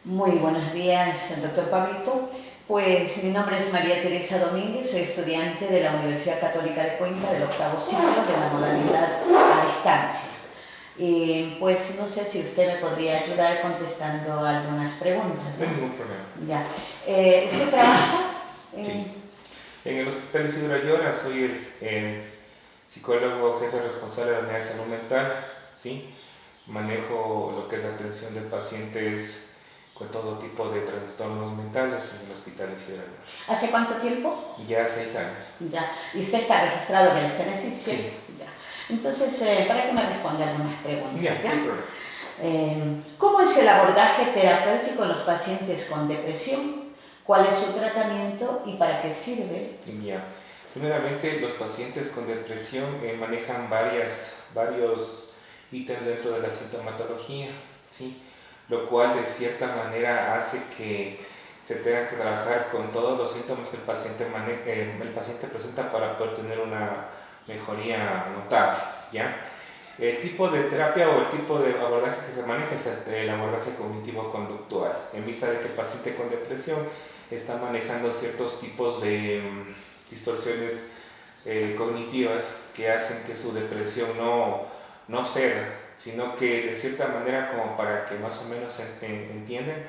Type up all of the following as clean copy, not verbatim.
Muy buenos días, doctor Pablito. Pues mi nombre es María Teresa Domínguez, soy estudiante de la Universidad Católica de Cuenca del octavo ciclo de la modalidad a distancia. Pues no sé si usted me podría ayudar contestando algunas preguntas, No ¿no? hay ningún problema. Ya. ¿Usted trabaja en...? Sí. En el Hospital Isidro Ayora soy el psicólogo jefe responsable de la unidad de salud mental, ¿sí? Manejo lo que es la atención de pacientes con todo tipo de trastornos mentales en el Hospital Isidro Ayora. ¿Hace cuánto tiempo? Ya 6 años. Ya. ¿Y usted está registrado en el CNSI? Sí. Ya. Entonces, para que me responda algunas preguntas. Ya, ¿Ya? sin problema. ¿Cómo es el abordaje terapéutico en los pacientes con depresión? ¿Cuál es su tratamiento y para qué sirve? Ya. Primeramente, los pacientes con depresión manejan varios ítems dentro de la sintomatología, ¿sí? Lo cual de cierta manera hace que se tenga que trabajar con todos los síntomas que el paciente presenta para poder tener una mejoría notable, ¿ya? El tipo de terapia o el tipo de abordaje que se maneja es el abordaje cognitivo-conductual, en vista de que el paciente con depresión está manejando ciertos tipos de distorsiones cognitivas que hacen que su depresión no ceda, sino que de cierta manera, como para que más o menos entiendan,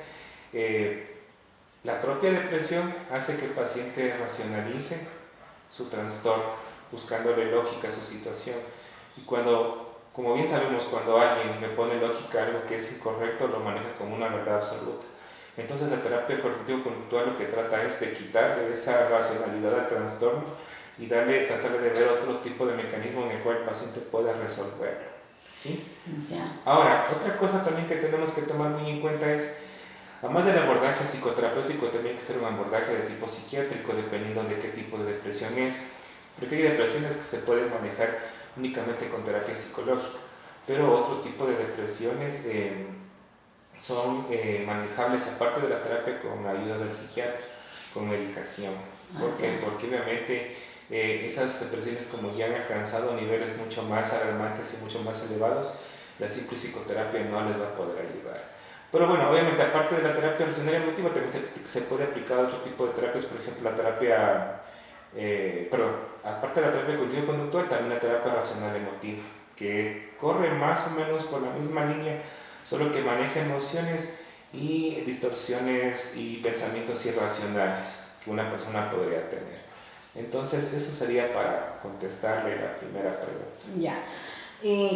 la propia depresión hace que el paciente racionalice su trastorno, buscándole lógica a su situación. Y como bien sabemos, cuando alguien le pone lógica a algo que es incorrecto, lo maneja como una verdad absoluta. Entonces la terapia cognitivo-conductual lo que trata es de quitarle esa racionalidad al trastorno y tratarle de ver otro tipo de mecanismo en el cual el paciente pueda resolverlo, ¿sí? Ya. Ahora, otra cosa también que tenemos que tomar muy en cuenta es, además del abordaje psicoterapéutico, también hay que hacer un abordaje de tipo psiquiátrico dependiendo de qué tipo de depresión es, porque hay depresiones que se pueden manejar únicamente con terapia psicológica, pero otro tipo de depresiones son manejables aparte de la terapia con la ayuda del psiquiatra, con medicación. ¿Por qué? Porque obviamente esas depresiones, como ya han alcanzado niveles mucho más alarmantes y mucho más elevados, la simple psicoterapia no les va a poder ayudar. Pero bueno, obviamente aparte de la terapia racional y emotiva también se puede aplicar otro tipo de terapias, por ejemplo la terapia, aparte de la terapia cognitivo-conductual, también la terapia racional emotiva, que corre más o menos por la misma línea, solo que maneja emociones y distorsiones y pensamientos irracionales que una persona podría tener. Entonces, eso sería para contestarle la primera pregunta. Ya.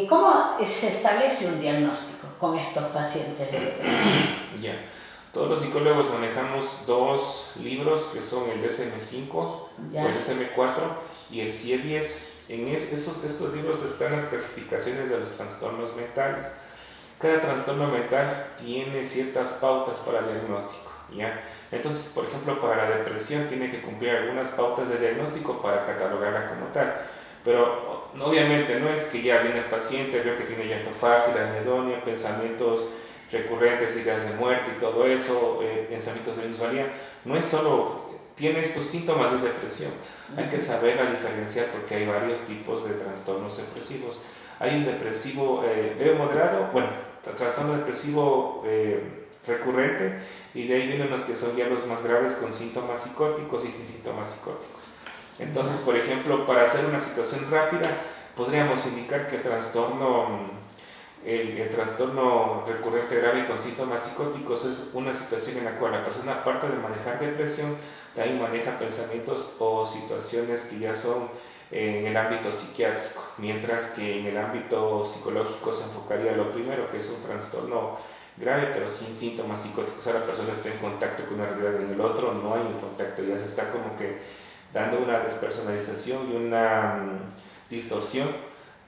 ¿Cómo se establece un diagnóstico con estos pacientes de depresión? Ya. Todos los psicólogos manejamos dos libros que son el DSM-5 o el DSM-4 y el CIE-10. En estos libros están las clasificaciones de los trastornos mentales. Cada trastorno mental tiene ciertas pautas para el diagnóstico, ¿ya? Entonces, por ejemplo, para la depresión tiene que cumplir algunas pautas de diagnóstico para catalogarla como tal. Pero obviamente no es que ya viene el paciente, veo que tiene llanto fácil, anedonia, pensamientos recurrentes, ideas de muerte y todo eso, pensamientos de minusvalía. No es solo tiene estos síntomas de depresión. Hay que saberla diferenciar porque hay varios tipos de trastornos depresivos. Hay un depresivo leve moderado, bueno, trastorno depresivo recurrente, y de ahí vienen los que son ya los más graves con síntomas psicóticos y sin síntomas psicóticos. Entonces, por ejemplo, para hacer una situación rápida, podríamos indicar que el trastorno recurrente grave con síntomas psicóticos es una situación en la cual la persona, aparte de manejar depresión, también maneja pensamientos o situaciones que ya son en el ámbito psiquiátrico, mientras que en el ámbito psicológico se enfocaría lo primero, que es un trastorno grave pero sin síntomas psicóticos. O sea, la persona está en contacto con una realidad, en el otro no hay un contacto, ya se está como que dando una despersonalización y una distorsión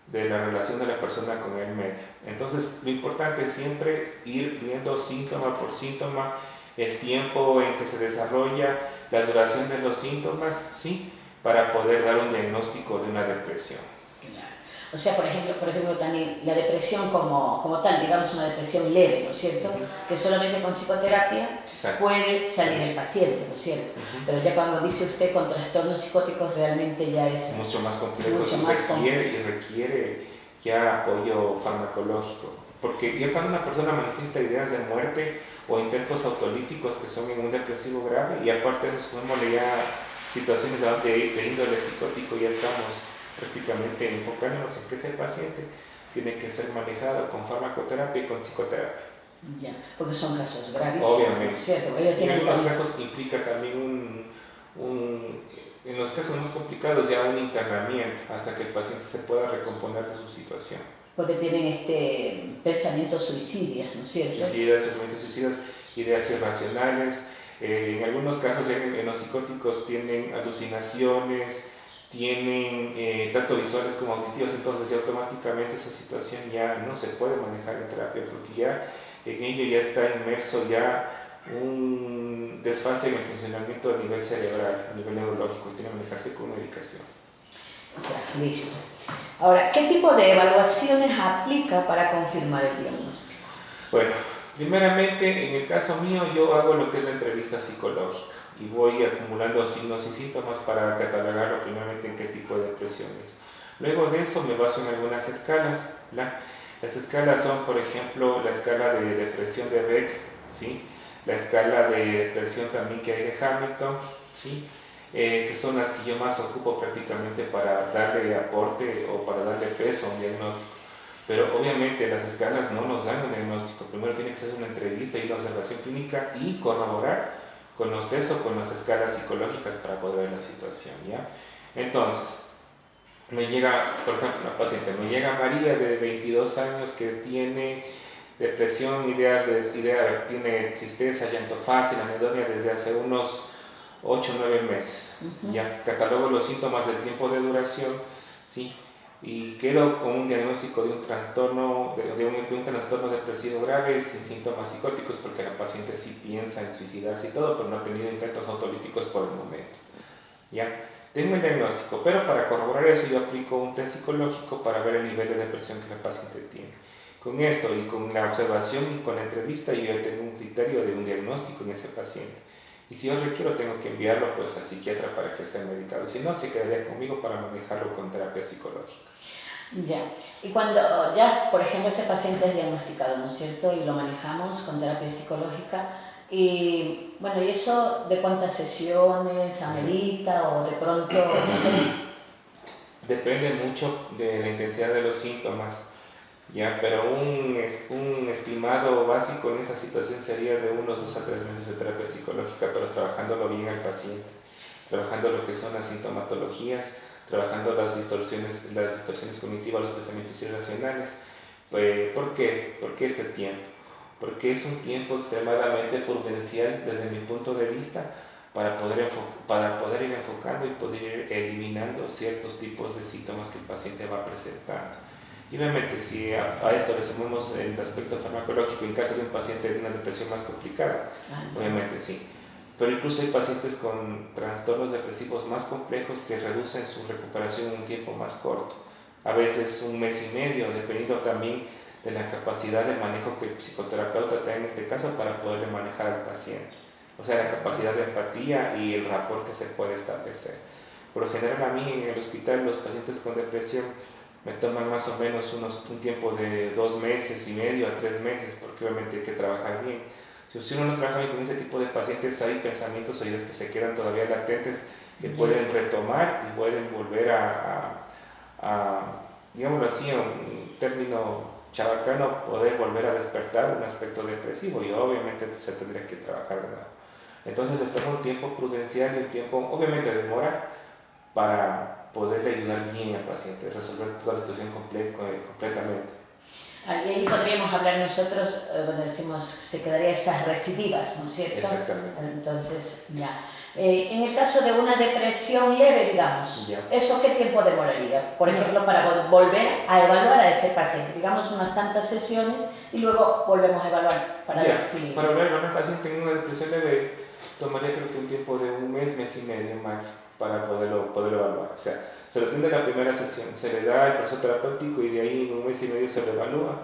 de la relación de la persona con el medio. Entonces, lo importante es siempre ir viendo síntoma por síntoma, el tiempo en que se desarrolla, la duración de los síntomas, ¿sí? Para poder dar un diagnóstico de una depresión. Claro. O sea, por ejemplo, también la depresión como tal, digamos una depresión leve, ¿no es cierto? Que solamente con psicoterapia puede salir el paciente, ¿no es cierto? Pero ya cuando dice usted con trastornos psicóticos realmente ya es mucho más complejo, requiere ya apoyo farmacológico. Porque ya cuando una persona manifiesta ideas de muerte o intentos autolíticos que son en un depresivo grave, y aparte de eso, sumémosle ya situaciones de índole psicótico, ya estamos prácticamente enfocándonos en que ese paciente tiene que ser manejado con farmacoterapia y con psicoterapia. Ya, porque son casos gravísimos, Obviamente. ¿cierto? Ellos Y en tienen algunos casos implica también en los casos más complicados ya un internamiento hasta que el paciente se pueda recomponer de su situación. porque tienen pensamientos suicidas, ¿no es cierto? Suicidas, pensamientos suicidas, ideas irracionales. En algunos casos en los psicóticos tienen alucinaciones, tienen tanto visuales como auditivas, entonces automáticamente esa situación ya no se puede manejar en terapia porque ya en ello ya está inmerso ya un desfase en el funcionamiento a nivel cerebral, a nivel neurológico, y tiene que manejarse con medicación. Ya, listo. Ahora, ¿qué tipo de evaluaciones aplica para confirmar el diagnóstico? Bueno, primeramente en el caso mío yo hago lo que es la entrevista psicológica y voy acumulando signos y síntomas para catalogarlo primeramente en qué tipo de depresión es. Luego de eso me baso en algunas escalas. Las escalas son, por ejemplo, la escala de depresión de Beck, ¿sí? La escala de depresión también que hay de Hamilton, ¿sí? Que son las que yo más ocupo prácticamente para darle aporte o para darle peso a un diagnóstico. Pero obviamente las escalas no nos dan un diagnóstico. Primero tiene que ser una entrevista y una observación clínica y corroborar con los test o con las escalas psicológicas para poder ver la situación, ¿ya? Entonces, me llega, por ejemplo, una paciente, me llega María de 22 años que tiene depresión, tiene tristeza, llanto fácil, anedonia desde hace unos 8 o 9 meses. Ya catalogo los síntomas del tiempo de duración, ¿sí? Y quedo con un diagnóstico de un trastorno, de un trastorno depresivo grave sin síntomas psicóticos porque la paciente sí piensa en suicidarse y todo, pero no ha tenido intentos autolíticos por el momento. ¿Ya? Tengo el diagnóstico, pero para corroborar eso yo aplico un test psicológico para ver el nivel de depresión que la paciente tiene. Con esto y con la observación y con la entrevista yo ya tengo un criterio de un diagnóstico en ese paciente. Y si yo requiero tengo que enviarlo pues al psiquiatra para que sea medicado. Si no, se quedaría conmigo para manejarlo con terapia psicológica. Ya, y cuando ya, por ejemplo, ese paciente es diagnosticado, ¿no es cierto? Y lo manejamos con terapia psicológica, y bueno, ¿y eso de cuántas sesiones amerita o de pronto, no sé? Depende mucho de la intensidad de los síntomas, ya, pero un estimado básico en esa situación sería de unos 2 a 3 meses de terapia psicológica, pero trabajándolo bien al paciente, trabajando lo que son las sintomatologías, trabajando las distorsiones cognitivas, los pensamientos irracionales. ¿Por qué? ¿Por qué este tiempo? Porque es un tiempo extremadamente prudencial desde mi punto de vista para poder ir enfocando y poder ir eliminando ciertos tipos de síntomas que el paciente va presentando. Y obviamente, si a esto le sumamos el aspecto farmacológico en caso de un paciente de una depresión más complicada, obviamente sí. Pero incluso hay pacientes con trastornos depresivos más complejos que reducen su recuperación en un tiempo más corto, a veces 1 mes y medio, dependiendo también de la capacidad de manejo que el psicoterapeuta tenga en este caso para poderle manejar al paciente. O sea, la capacidad de empatía y el rapport que se puede establecer. Por lo general a mí en el hospital los pacientes con depresión me toman más o menos un tiempo de 2 meses y medio a 3 meses, porque obviamente hay que trabajar bien. Si uno no trabaja bien con ese tipo de pacientes, hay pensamientos o ideas que se quedan todavía latentes, que pueden retomar y pueden volver digámoslo así, en un término chabacano, poder volver a despertar un aspecto depresivo y obviamente se tendría que trabajar de nuevo. Entonces se toma un tiempo prudencial y un tiempo, obviamente demora, para poderle ayudar bien al paciente, resolver toda la situación completamente. Ahí podríamos hablar nosotros, cuando decimos se quedaría esas recidivas, ¿no es cierto? Exactamente. Entonces, ya. En el caso de una depresión leve, digamos, Ya. ¿eso qué tiempo demoraría? Por ejemplo, para volver a evaluar a ese paciente, digamos unas tantas sesiones y luego volvemos a evaluar para ver si... Para volver a evaluar al paciente en una depresión leve tomaría creo que un tiempo de 1 mes, mes y medio máximo para poderlo evaluar. O sea, se lo atiende la primera sesión, se le da el proceso terapéutico y de ahí en 1 mes y medio se lo evalúa.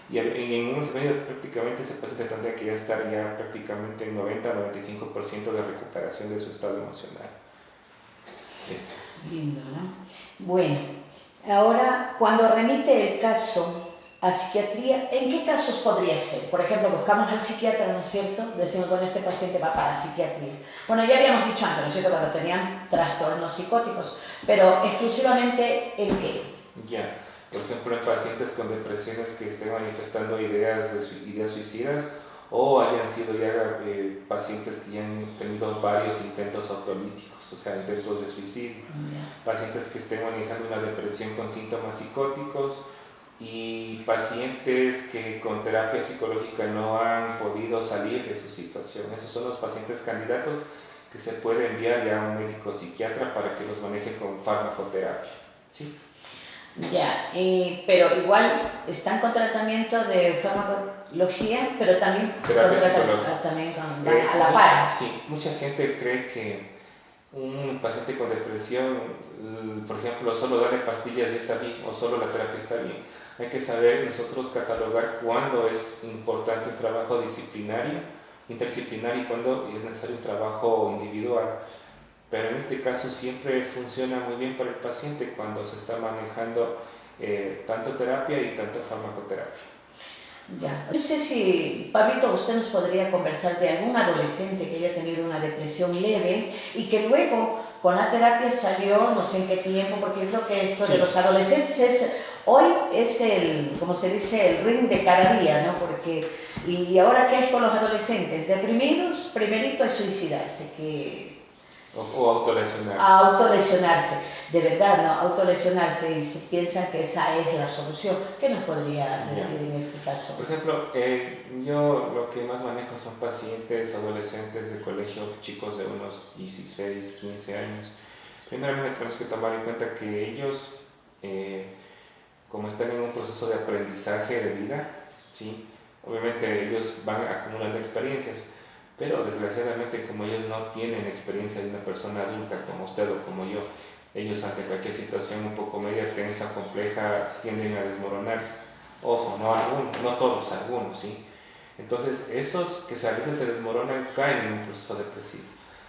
Y en 1 mes y medio prácticamente ese paciente tendría que ya estar ya prácticamente en 90-95% de recuperación de su estado emocional. Sí. Lindo, ¿no? Bueno, ahora cuando remite el caso a psiquiatría, ¿en qué casos podría ser? Por ejemplo, buscamos al psiquiatra, ¿no es cierto? Decimos, bueno, este paciente va para psiquiatría. Bueno, ya habíamos dicho antes, ¿no es cierto?, cuando tenían trastornos psicóticos, pero exclusivamente ¿en qué? Ya, por ejemplo, en pacientes con depresiones que estén manifestando ideas suicidas o hayan sido ya pacientes que ya han tenido varios intentos autolíticos, o sea, intentos de suicidio, pacientes que estén manejando una depresión con síntomas psicóticos y pacientes que con terapia psicológica no han podido salir de su situación. Esos son los pacientes candidatos que se puede enviar ya a un médico psiquiatra para que los maneje con farmacoterapia. ¿Sí? Ya, pero igual están con tratamiento de farmacología, pero también terapia psicológica. También a la par. Sí, mucha gente cree que un paciente con depresión, por ejemplo, solo darle pastillas ya está bien o solo la terapia está bien. Hay que saber nosotros catalogar cuándo es importante un trabajo disciplinario, interdisciplinario y cuándo es necesario un trabajo individual. Pero en este caso siempre funciona muy bien para el paciente cuando se está manejando tanto terapia y tanto farmacoterapia. Ya. No sé si, Pablito, usted nos podría conversar de algún adolescente que haya tenido una depresión leve y que luego con la terapia salió, no sé en qué tiempo, porque creo que esto de los adolescentes hoy es el, como se dice, el ring de cada día, ¿no? Porque, y ahora ¿qué hay con los adolescentes? Deprimidos, primerito es suicidarse, que... O autolesionarse. Autolesionarse, de verdad, ¿no? Autolesionarse y se piensan que esa es la solución. ¿Qué nos podría decir en este caso? Por ejemplo, yo lo que más manejo son pacientes, adolescentes de colegio, chicos de unos 16, 15 años. Primeramente tenemos que tomar en cuenta que ellos, como están en un proceso de aprendizaje de vida, ¿sí? Obviamente ellos van acumulando experiencias. Pero desgraciadamente como ellos no tienen experiencia de una persona adulta como usted o como yo, ellos ante cualquier situación un poco media tensa, compleja, tienden a desmoronarse. Ojo, no todos, algunos, ¿sí? Entonces esos que a veces se desmoronan caen en un proceso depresivo.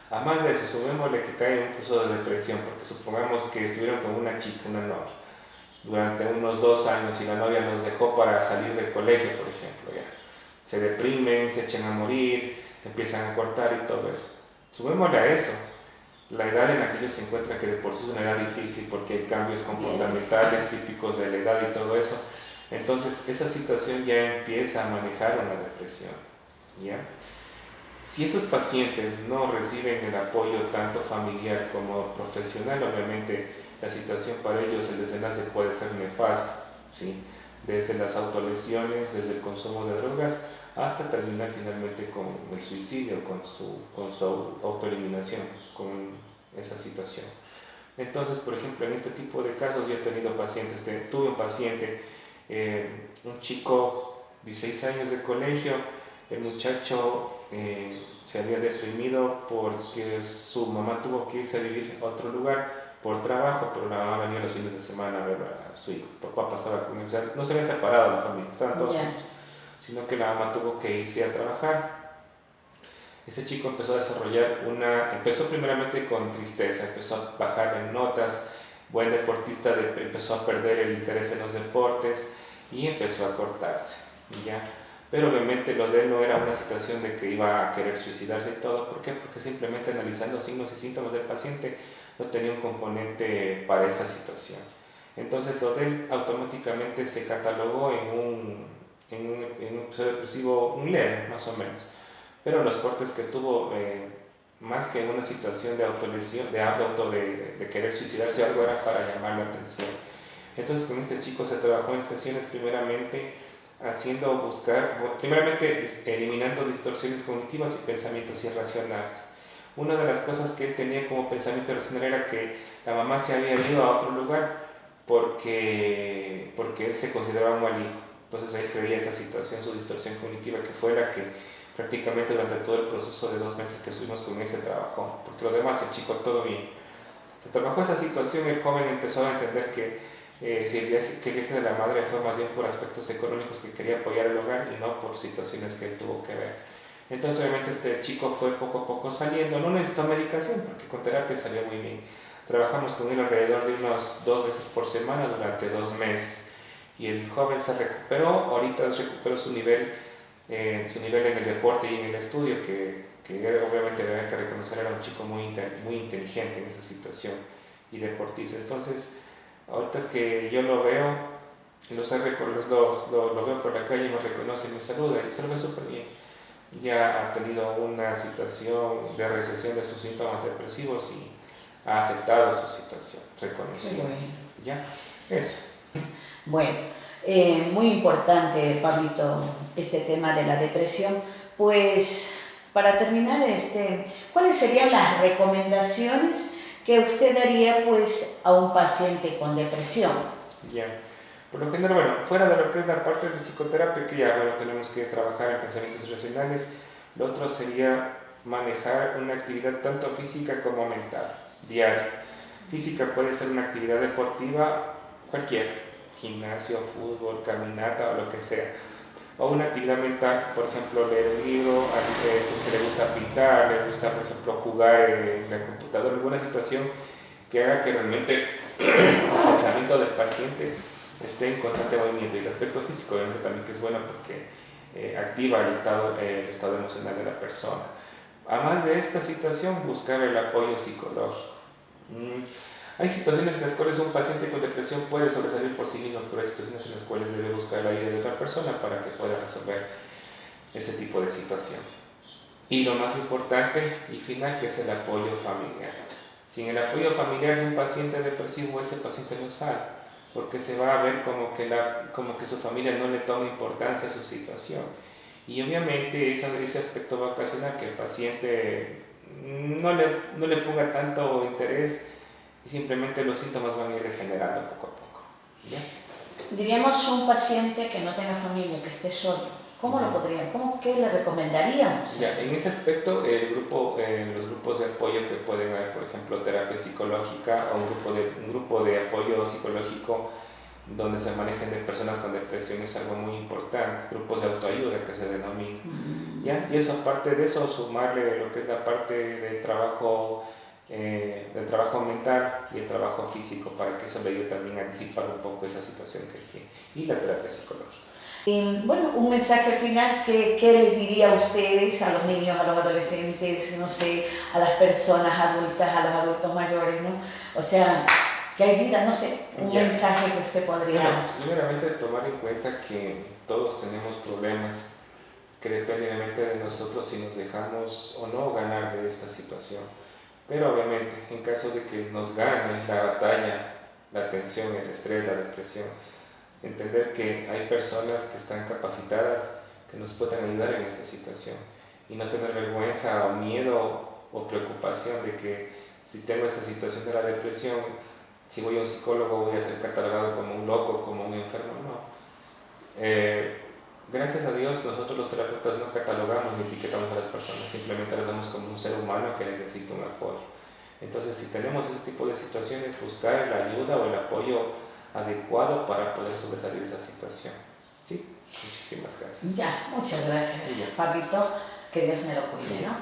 Además de eso, sumémosle que caen en un proceso de depresión, porque supongamos que estuvieron con una chica, una novia, durante unos 2 años y la novia los dejó para salir del colegio, por ejemplo, ya. Se deprimen, se echan a morir, se empiezan a cortar y todo eso. Subémosle a eso la edad en la que ellos se encuentran, que de por sí es una edad difícil porque hay cambios comportamentales típicos de la edad y todo eso. Entonces esa situación ya empieza a manejar una depresión, ¿ya? Si esos pacientes no reciben el apoyo tanto familiar como profesional, obviamente la situación para ellos, el desenlace puede ser nefasto, ¿sí? Desde las autolesiones, desde el consumo de drogas, hasta terminar finalmente con el suicidio, con su autoeliminación, con esa situación. Entonces, por ejemplo, en este tipo de casos yo he tenido pacientes, tuve un paciente, un chico de 16 años de colegio, el muchacho se había deprimido porque su mamá tuvo que irse a vivir a otro lugar por trabajo, pero la mamá venía los fines de semana a ver a su hijo. Papá pasaba con él, o sea, no se habían separado la familia, estaban todos juntos, sino que la mamá tuvo que irse a trabajar. Este chico empezó a desarrollar empezó primeramente con tristeza, empezó a bajar en notas, buen deportista, empezó a perder el interés en los deportes y empezó a cortarse, ¿ya? Pero obviamente lo de él no era una situación de que iba a querer suicidarse y todo. ¿Por qué? Porque simplemente analizando signos y síntomas del paciente no tenía un componente para esta situación. Entonces lo de él automáticamente se catalogó en un episodio depresivo, un leve más o menos. Pero los cortes que tuvo, más que en una situación de autolesión, de querer suicidarse, algo era para llamar la atención. Entonces con este chico se trabajó en sesiones primeramente primeramente eliminando distorsiones cognitivas y pensamientos irracionales. Una de las cosas que él tenía como pensamiento irracional era que la mamá se había ido a otro lugar porque él se consideraba un mal hijo. Entonces él creía esa situación, su distorsión cognitiva, que fue la que prácticamente durante todo el proceso de 2 meses que estuvimos con él se trabajó, porque lo demás, el chico, todo bien. Se trabajó esa situación, el joven empezó a entender que el viaje de la madre fue más bien por aspectos económicos, que quería apoyar el hogar y no por situaciones que él tuvo que ver. Entonces obviamente este chico fue poco a poco saliendo, no necesitó medicación porque con terapia salió muy bien. Trabajamos con él alrededor de unos 2 veces por semana durante 2 meses y el joven se recuperó, ahorita recuperó su nivel en el deporte y en el estudio, obviamente deben que reconocer era un chico muy inteligente en esa situación y deportista. Entonces, ahorita es que yo lo veo, lo veo por la calle, me reconoce, me saluda y se lo ve súper bien. Ya ha tenido una situación de recesión de sus síntomas depresivos y ha aceptado su situación, reconocido. Ya, eso. Bueno, muy importante, Pablito, este tema de la depresión. Pues, para terminar, ¿cuáles serían las recomendaciones que usted daría pues, a un paciente con depresión? Ya. Por lo general, bueno, fuera de lo que es la parte de psicoterapia, que ya bueno, tenemos que trabajar en pensamientos racionales, lo otro sería manejar una actividad tanto física como mental, diaria. Física puede ser una actividad deportiva, cualquier, gimnasio, fútbol, caminata o lo que sea. O una actividad mental, por ejemplo, leer un libro, a veces que le gusta pintar, le gusta, por ejemplo, jugar en la computadora, alguna situación que haga que realmente el pensamiento del paciente esté en constante movimiento. Y el aspecto físico, obviamente, también que es bueno porque activa el estado emocional de la persona. Además de esta situación, buscar el apoyo psicológico. Hay situaciones en las cuales un paciente con depresión puede sobresalir por sí mismo, pero hay situaciones en las cuales debe buscar la ayuda de otra persona para que pueda resolver ese tipo de situación. Y lo más importante y final, que es el apoyo familiar. Sin el apoyo familiar de un paciente depresivo, ese paciente no sale, porque se va a ver como que su familia no le toma importancia a su situación. Y obviamente ese aspecto va a ocasionar que el paciente no le ponga tanto interés y simplemente los síntomas van a ir degenerando poco a poco. ¿Ya? Diríamos un paciente que no tenga familia, que esté solo. ¿Qué le recomendaríamos? Ya, en ese aspecto, los grupos de apoyo que pueden haber, por ejemplo, terapia psicológica o un grupo de apoyo psicológico donde se manejen de personas con depresión es algo muy importante, grupos de autoayuda que se denominan. ¿Ya? Y eso, aparte de eso, sumarle lo que es la parte del trabajo mental y el trabajo físico para que eso le ayude también a disipar un poco esa situación que tiene, y la terapia psicológica. Y bueno, un mensaje final, ¿qué les diría a ustedes, a los niños, a los adolescentes, no sé, a las personas adultas, a los adultos mayores, ¿no? O sea, que hay vida, no sé, un mensaje que usted podría... Bueno, primeramente tomar en cuenta que todos tenemos problemas, que depende obviamente de nosotros si nos dejamos o no ganar de esta situación. Pero obviamente, en caso de que nos gane la batalla, la tensión, el estrés, la depresión, entender que hay personas que están capacitadas que nos pueden ayudar en esta situación y no tener vergüenza o miedo o preocupación de que si tengo esta situación de la depresión, si voy a un psicólogo voy a ser catalogado como un loco, como un enfermo. No. Gracias a Dios nosotros los terapeutas no catalogamos ni etiquetamos a las personas, simplemente las vemos como un ser humano que necesita un apoyo. Entonces, si tenemos este tipo de situaciones, buscar la ayuda o el apoyo adecuado para poder sobresalir esa situación. Sí, muchísimas gracias. Ya, muchas gracias, Pablito, que Dios me lo cuide, ¿no?